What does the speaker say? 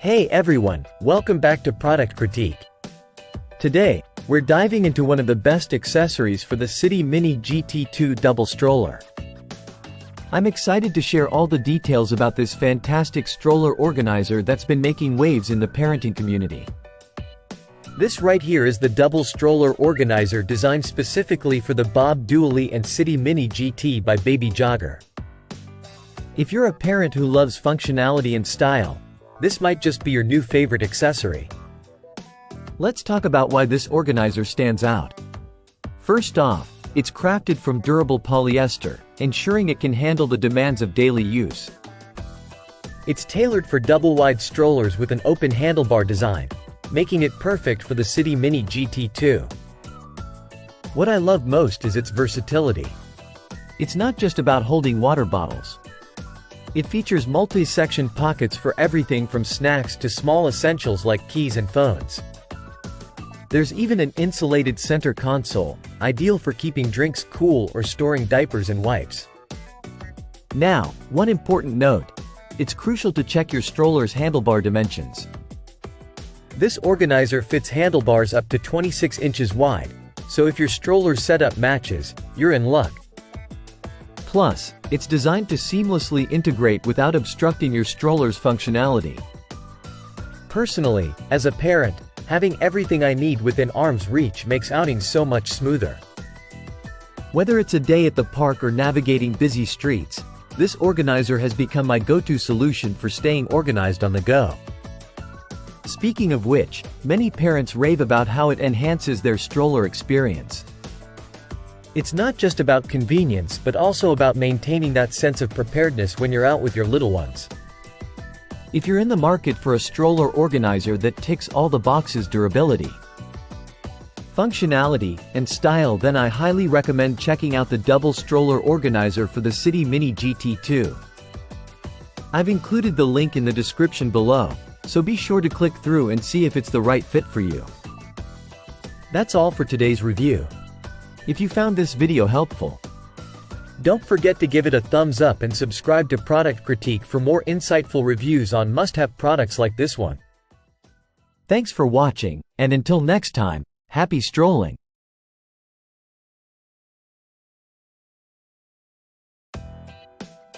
Hey everyone, welcome back to Product Critique. Today, we're diving into one of the best accessories for the City Mini GT2 double stroller. I'm excited to share all the details about this fantastic stroller organizer that's been making waves in the parenting community. This right here is the double stroller organizer designed specifically for the Bob Dually and City Mini GT by Baby Jogger. If you're a parent who loves functionality and style, this might just be your new favorite accessory. Let's talk about why this organizer stands out. First off, it's crafted from durable polyester, ensuring it can handle the demands of daily use. It's tailored for double-wide strollers with an open handlebar design, making it perfect for the City Mini GT2. What I love most is its versatility. It's not just about holding water bottles. It features multi-section pockets for everything from snacks to small essentials like keys and phones. There's even an insulated center console, ideal for keeping drinks cool or storing diapers and wipes. Now, one important note. It's crucial to check your stroller's handlebar dimensions. This organizer fits handlebars up to 26 inches wide, so if your stroller setup matches, you're in luck. Plus, it's designed to seamlessly integrate without obstructing your stroller's functionality. Personally, as a parent, having everything I need within arm's reach makes outings so much smoother. Whether it's a day at the park or navigating busy streets, this organizer has become my go-to solution for staying organized on the go. Speaking of which, many parents rave about how it enhances their stroller experience. It's not just about convenience but also about maintaining that sense of preparedness when you're out with your little ones. If you're in the market for a stroller organizer that ticks all the boxes: durability, functionality, and style, then I highly recommend checking out the double stroller organizer for the City Mini GT2. I've included the link in the description below, so be sure to click through and see if it's the right fit for you. That's all for today's review. If you found this video helpful, don't forget to give it a thumbs up and subscribe to Product Critique for more insightful reviews on must-have products like this one. Thanks for watching, and until next time, happy strolling!